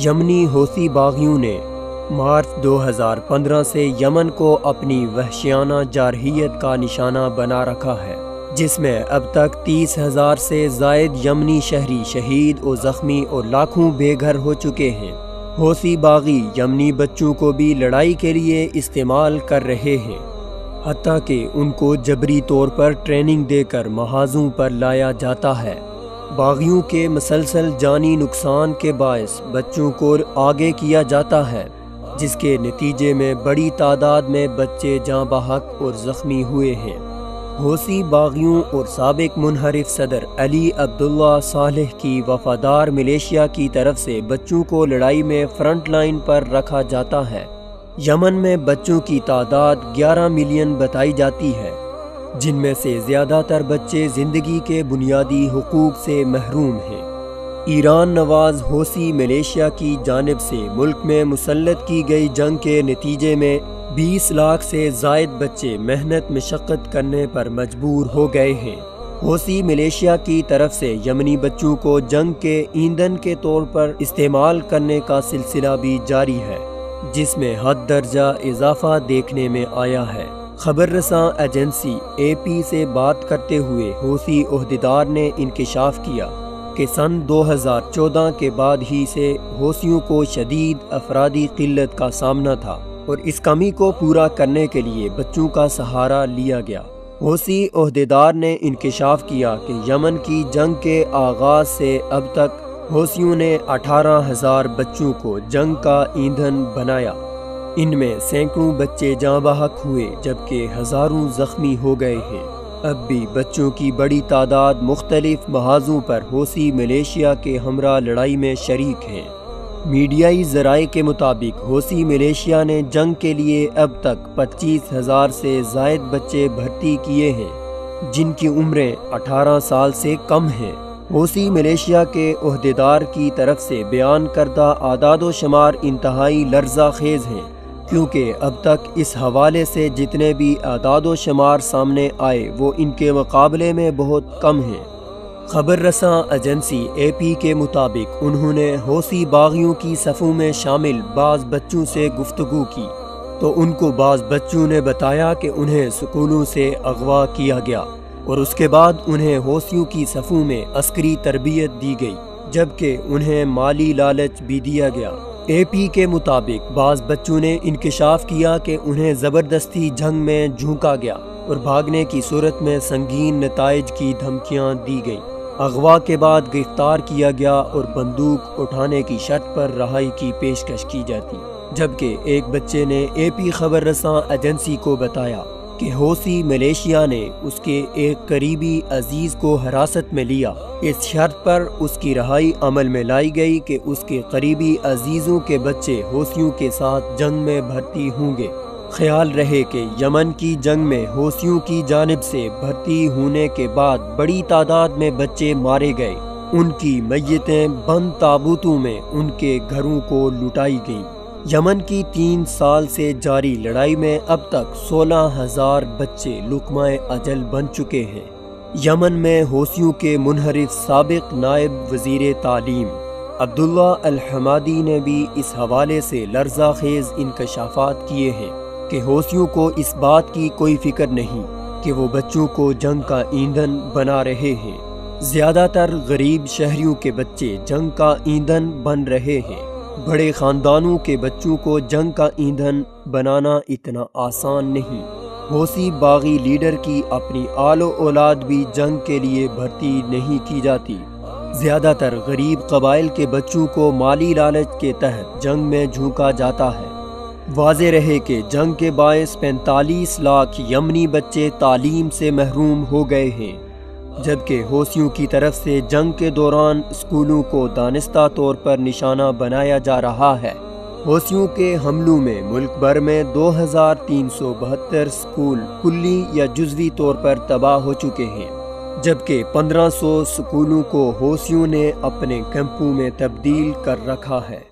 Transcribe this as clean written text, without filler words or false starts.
یمنی حوثی باغیوں نے مارچ 2015 سے یمن کو اپنی وحشیانہ جارحیت کا نشانہ بنا رکھا ہے، جس میں اب تک 30,000 سے زائد یمنی شہری شہید و زخمی اور لاکھوں بے گھر ہو چکے ہیں۔ حوثی باغی یمنی بچوں کو بھی لڑائی کے لیے استعمال کر رہے ہیں، حتیٰ کہ ان کو جبری طور پر ٹریننگ دے کر محاذوں پر لایا جاتا ہے۔ باغیوں کے مسلسل جانی نقصان کے باعث بچوں کو آگے کیا جاتا ہے، جس کے نتیجے میں بڑی تعداد میں بچے جاں بحق اور زخمی ہوئے ہیں۔ حوثی باغیوں اور سابق منحرف صدر علی عبداللہ صالح کی وفادار ملیشیا کی طرف سے بچوں کو لڑائی میں فرنٹ لائن پر رکھا جاتا ہے۔ یمن میں بچوں کی تعداد 11 ملین بتائی جاتی ہے، جن میں سے زیادہ تر بچے زندگی کے بنیادی حقوق سے محروم ہیں۔ ایران نواز حوثی ملیشیا کی جانب سے ملک میں مسلط کی گئی جنگ کے نتیجے میں 20 لاکھ سے زائد بچے محنت مشقت کرنے پر مجبور ہو گئے ہیں۔ حوثی ملیشیا کی طرف سے یمنی بچوں کو جنگ کے ایندھن کے طور پر استعمال کرنے کا سلسلہ بھی جاری ہے، جس میں حد درجہ اضافہ دیکھنے میں آیا ہے۔ خبر رساں ایجنسی اے پی سے بات کرتے ہوئے حوثی عہدیدار نے انکشاف کیا کہ سن 2014 کے بعد ہی سے حوثیوں کو شدید افرادی قلت کا سامنا تھا اور اس کمی کو پورا کرنے کے لیے بچوں کا سہارا لیا گیا۔ حوثی عہدیدار نے انکشاف کیا کہ یمن کی جنگ کے آغاز سے اب تک حوثیوں نے 18,000 بچوں کو جنگ کا ایندھن بنایا۔ ان میں سینکڑوں بچے جاں بحق ہوئے جبکہ ہزاروں زخمی ہو گئے ہیں۔ اب بھی بچوں کی بڑی تعداد مختلف محاذوں پر حوثی ملیشیا کے ہمراہ لڑائی میں شریک ہیں۔ میڈیائی ذرائع کے مطابق حوثی ملیشیا نے جنگ کے لیے اب تک 25,000 سے زائد بچے بھرتی کیے ہیں، جن کی عمریں 18 سال سے کم ہیں۔ حوثی ملیشیا کے عہدیدار کی طرف سے بیان کردہ اعداد و شمار انتہائی لرزہ خیز ہیں، کیونکہ اب تک اس حوالے سے جتنے بھی اعداد و شمار سامنے آئے وہ ان کے مقابلے میں بہت کم ہیں۔ خبر رساں ایجنسی اے پی کے مطابق انہوں نے حوثی باغیوں کی صفوں میں شامل بعض بچوں سے گفتگو کی تو ان کو بعض بچوں نے بتایا کہ انہیں سکولوں سے اغوا کیا گیا اور اس کے بعد انہیں حوثیوں کی صفوں میں عسکری تربیت دی گئی، جبکہ انہیں مالی لالچ بھی دیا گیا۔ اے پی کے مطابق بعض بچوں نے انکشاف کیا کہ انہیں زبردستی جنگ میں جھونکا گیا اور بھاگنے کی صورت میں سنگین نتائج کی دھمکیاں دی گئیں۔ اغوا کے بعد گرفتار کیا گیا اور بندوق اٹھانے کی شرط پر رہائی کی پیشکش کی جاتی، جبکہ ایک بچے نے اے پی خبر رساں ایجنسی کو بتایا کہ حوثی ملیشیا نے اس کے ایک قریبی عزیز کو حراست میں لیا، اس شرط پر اس کی رہائی عمل میں لائی گئی کہ اس کے قریبی عزیزوں کے بچے حوثیوں کے ساتھ جنگ میں بھرتی ہوں گے۔ خیال رہے کہ یمن کی جنگ میں حوثیوں کی جانب سے بھرتی ہونے کے بعد بڑی تعداد میں بچے مارے گئے، ان کی میتیں بند تابوتوں میں ان کے گھروں کو لٹائی گئیں۔ یمن کی 3 سال سے جاری لڑائی میں اب تک 16,000 بچے لقمہ اجل بن چکے ہیں۔ یمن میں حوثیوں کے منحرف سابق نائب وزیر تعلیم عبداللہ الحمادی نے بھی اس حوالے سے لرزہ خیز انکشافات کیے ہیں کہ حوثیوں کو اس بات کی کوئی فکر نہیں کہ وہ بچوں کو جنگ کا ایندھن بنا رہے ہیں۔ زیادہ تر غریب شہریوں کے بچے جنگ کا ایندھن بن رہے ہیں۔ بڑے خاندانوں کے بچوں کو جنگ کا ایندھن بنانا اتنا آسان نہیں۔ حوثی باغی لیڈر کی اپنی آل و اولاد بھی جنگ کے لیے بھرتی نہیں کی جاتی۔ زیادہ تر غریب قبائل کے بچوں کو مالی لالچ کے تحت جنگ میں جھونکا جاتا ہے۔ واضح رہے کہ جنگ کے باعث 45 لاکھ یمنی بچے تعلیم سے محروم ہو گئے ہیں۔ جبکہ حوثیوں کی طرف سے جنگ کے دوران اسکولوں کو دانستہ طور پر نشانہ بنایا جا رہا ہے۔ حوثیوں کے حملوں میں ملک بھر میں 2372 اسکول کلی یا جزوی طور پر تباہ ہو چکے ہیں، جبکہ 1500 اسکولوں کو حوثیوں نے اپنے کیمپوں میں تبدیل کر رکھا ہے۔